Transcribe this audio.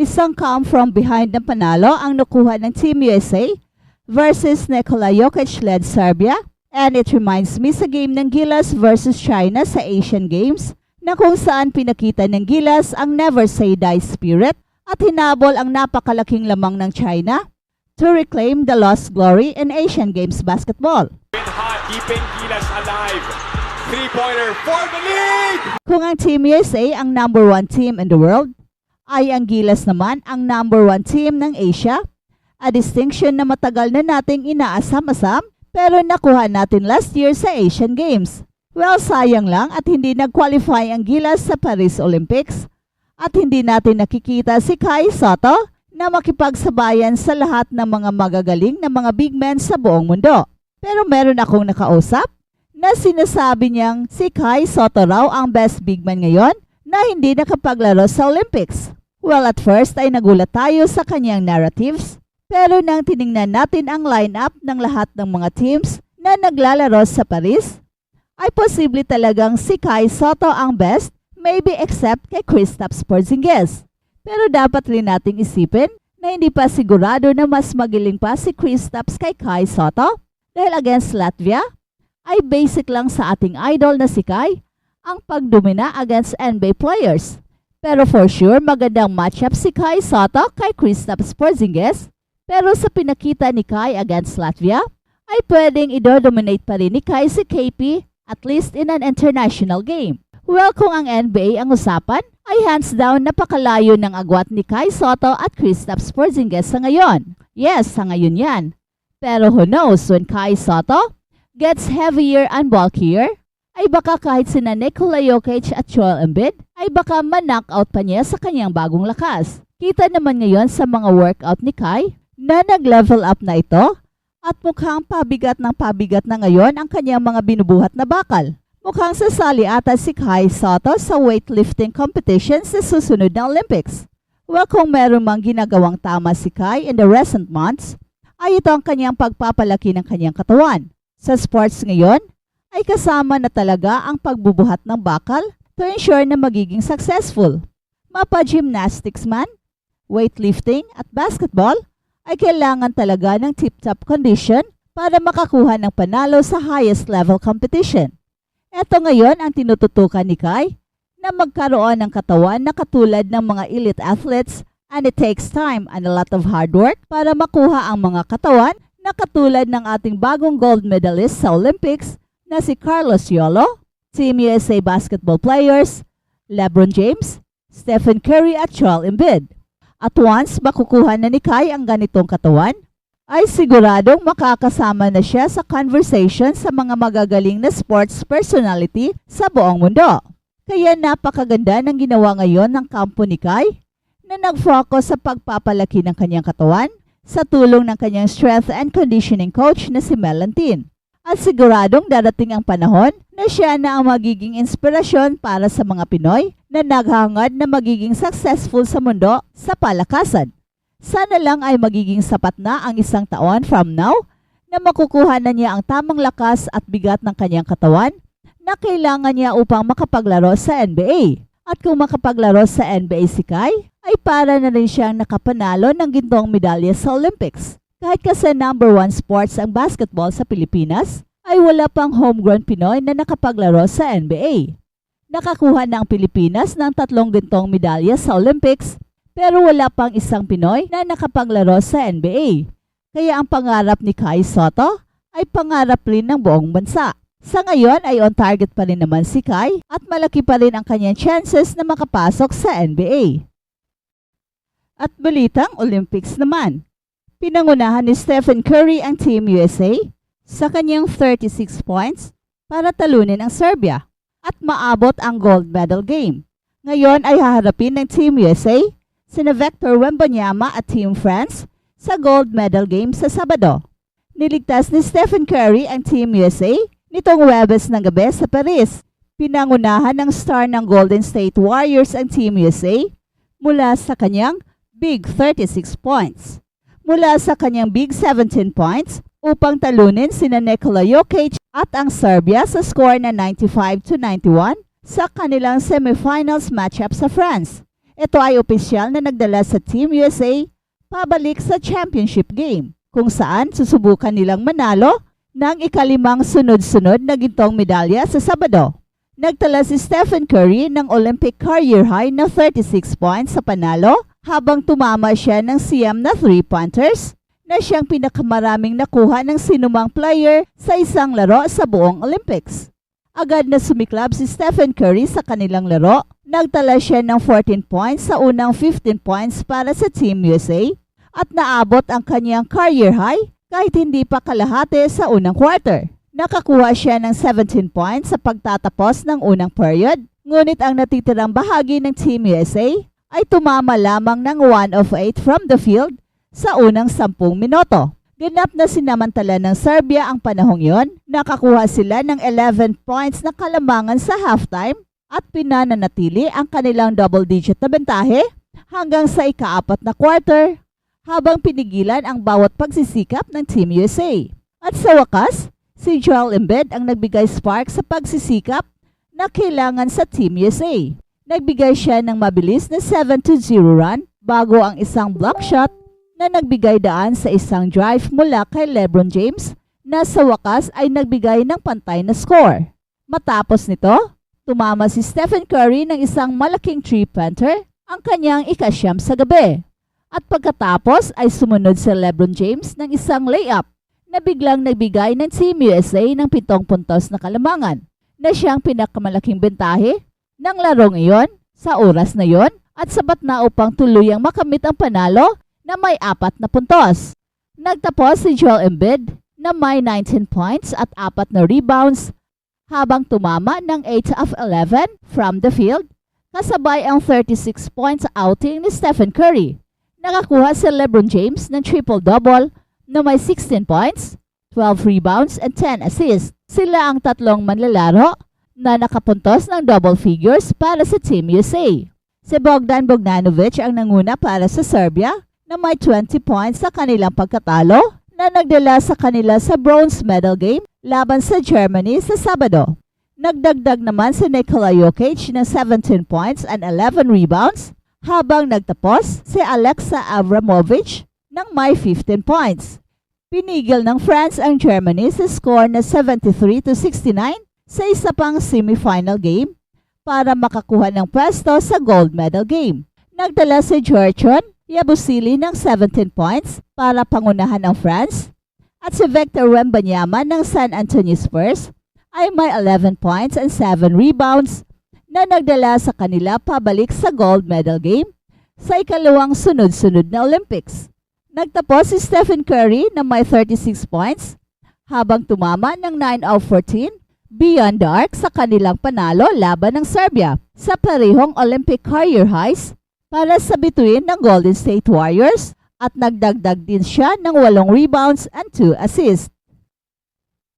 Isang come from behind na panalo ang nakuha ng Team USA versus Nikola Jokic-led Serbia. And it reminds me sa game ng Gilas versus China sa Asian Games na kung saan pinakita ng Gilas ang never say die spirit at hinabol ang napakalaking lamang ng China to reclaim the lost glory in Asian Games basketball. Hot, keeping Gilas alive. Three-pointer for the lead! Kung ang Team USA ang number 1 team in the world, ay ang Gilas naman ang number 1 team ng Asia, a distinction na matagal na nating inaasam-asam pero nakuha natin last year sa Asian Games. Well, sayang lang at hindi nag-qualify ang Gilas sa Paris Olympics at hindi natin nakikita si Kai Sotto na makipagsabayan sa lahat ng mga magagaling na mga big men sa buong mundo. Pero meron akong nakausap na sinasabi niyang si Kai Sotto raw ang best big man ngayon na hindi nakapaglaro sa Olympics. Well, at first ay nagulat tayo sa kanyang narratives, pero nang tiningnan natin ang lineup ng lahat ng mga teams na naglalaro sa Paris, ay posible talagang si Kai Sotto ang best, maybe except kay Kristaps Porzingis. Pero dapat rin nating isipin na hindi pa sigurado na mas magiling pa si Kristaps kay Kai Sotto dahil against Latvia, ay basic lang sa ating idol na si Kai ang pagdomina against NBA players. Pero for sure, magandang matchup si Kai Sotto kay Kristaps Porzingis. Pero sa pinakita ni Kai against Latvia, ay pwedeng ido-dominate pa rin ni Kai si KP at least in an international game. Well, kung ang NBA ang usapan, ay hands down napakalayo ng agwat ni Kai Sotto at Kristaps Porzingis sa ngayon. Yes, sa ngayon yan. Pero who knows, when Kai Sotto gets heavier and bulkier, ay baka kahit sina Nikola Jokic at Joel Embiid, ay baka ma-knockout pa niya sa kanyang bagong lakas. Kita naman ngayon sa mga workout ni Kai na nag-level up na ito at mukhang pabigat na ngayon ang kanyang mga binubuhat na bakal. Mukhang sasali ata si Kai Sotto sa weightlifting competition sa susunod na Olympics. Well, kung meron mang ginagawang tama si Kai in the recent months, ay ito ang kanyang pagpapalaki ng kanyang katawan. Sa sports ngayon, ay kasama na talaga ang pagbubuhat ng bakal to ensure na magiging successful. Mapa-gymnastics man, weightlifting at basketball ay kailangan talaga ng tip-top condition para makakuha ng panalo sa highest level competition. Ito ngayon ang tinututukan ni Kai na magkaroon ng katawan na katulad ng mga elite athletes, and it takes time and a lot of hard work para makuha ang mga katawan na katulad ng ating bagong gold medalist sa Olympics na si Carlos Yolo, Team USA basketball players, LeBron James, Stephen Curry at Joel Embiid. At once makukuha na ni Kai ang ganitong katawan, ay siguradong makakasama na siya sa conversation sa mga magagaling na sports personality sa buong mundo. Kaya napakaganda ng ginawa ngayon ng kampo ni Kai na nag-focus sa pagpapalaki ng kanyang katawan sa tulong ng kanyang strength and conditioning coach na si Melantin. At siguradong darating ang panahon na siya na ang magiging inspirasyon para sa mga Pinoy na naghangad na magiging successful sa mundo sa palakasan. Sana lang ay magiging sapat na ang isang taon from now na makukuha na niya ang tamang lakas at bigat ng kanyang katawan na kailangan niya upang makapaglaro sa NBA. At kung makapaglaro sa NBA si Kai, ay para na rin siyang nakapanalo ng gintong medalya sa Olympics. Kahit kasi number 1 sports ang basketball sa Pilipinas, ay wala pang homegrown Pinoy na nakapaglaro sa NBA. Nakakuha na ang Pilipinas ng 3 gintong medalya sa Olympics, pero wala pang isang Pinoy na nakapaglaro sa NBA. Kaya ang pangarap ni Kai Sotto ay pangarap rin ng buong bansa. Sa ngayon ay on target pa rin naman si Kai at malaki pa rin ang kanyang chances na makapasok sa NBA. At balitang Olympics naman. Pinangunahan ni Stephen Curry ang Team USA sa kanyang 36 points para talunin ang Serbia at maabot ang gold medal game. Ngayon ay haharapin ng Team USA sina Victor Wembanyama at Team France sa gold medal game sa Sabado. Niligtas ni Stephen Curry ang Team USA nitong Huwebes ng gabi sa Paris. Pinangunahan ng star ng Golden State Warriors ang Team USA mula sa kanyang big 36 points. Mula sa kanyang big 17 points upang talunin sina Nikola Jokic at ang Serbia sa score na 95-91 sa kanilang semifinals matchup sa France. Ito ay opisyal na nagdala sa Team USA pabalik sa championship game, kung saan susubukan nilang manalo ng ikalimang sunod-sunod na gintong medalya sa Sabado. Nagtala si Stephen Curry ng Olympic career high na 36 points sa panalo habang tumama siya ng siyam na 3-pointers na siyang pinakamaraming nakuha ng sinumang player sa isang laro sa buong Olympics. Agad na sumiklab si Stephen Curry sa kanilang laro. Nagtala siya ng 14 points sa unang 15 points para sa Team USA at naabot ang kanyang career high kahit hindi pa kalahati sa unang quarter. Nakakuha siya ng 17 points sa pagtatapos ng unang period, ngunit ang natitirang bahagi ng Team USA ay tumama lamang ng 1 of 8 from the field sa unang 10 minuto. Ganap na sinamantala ng Serbia ang panahong yon. Nakakuha sila ng 11 points na kalamangan sa halftime at pinananatili ang kanilang double-digit na bentahe hanggang sa ika-4 na quarter habang pinigilan ang bawat pagsisikap ng Team USA. At sa wakas, si Joel Embiid ang nagbigay spark sa pagsisikap na kailangan sa Team USA. Nagbigay siya ng mabilis na 7-0 run bago ang isang block shot na nagbigay daan sa isang drive mula kay LeBron James na sa wakas ay nagbigay ng pantay na score. Matapos nito, tumama si Stephen Curry ng isang malaking three-pointer, ang kanyang ika-9 sa gabi. At pagkatapos ay sumunod si LeBron James ng isang layup na biglang nagbigay ng Team USA ng 7 puntos na kalamangan na siyang pinakamalaking bentahe ng larong iyon sa oras na yon at sapat na upang tuluyang makamit ang panalo na may 4 na puntos. Nagtapos si Joel Embiid na may 19 points at 4 na rebounds habang tumama ng 8 of 11 from the field kasabay ang 36 points outing ni Stephen Curry. Nakakuha si LeBron James ng triple-double na may 16 points, 12 rebounds and 10 assists. Sila ang tatlong manlalaro na nakapuntos ng double figures para sa Team USA. Si Bogdan Bogdanovic ang nanguna para sa Serbia na may 20 points sa kanilang pagkatalo na nagdala sa kanila sa bronze medal game laban sa Germany sa Sabado. Nagdagdag naman si Nikola Jokic ng 17 points and 11 rebounds habang nagtapos si Alexa Abramovich ng may 15 points. Pinigil ng France ang Germany sa score na 73-69 sa isa pang semifinal game para makakuha ng pwesto sa gold medal game. Nagdala si Georgian Yabusele ng 17 points para pangunahan ang France at si Victor Wembanyama ng San Antonio Spurs ay may 11 points and 7 rebounds na nagdala sa kanila pabalik sa gold medal game sa ikalawang sunod-sunod na Olympics. Nagtapos si Stephen Curry na may 36 points habang tumama ng 9 of 14 beyond the arc sa kanilang panalo laban ng Serbia sa parehong Olympic career highs para sa bituin ng Golden State Warriors at nagdagdag din siya ng 8 rebounds and 2 assists.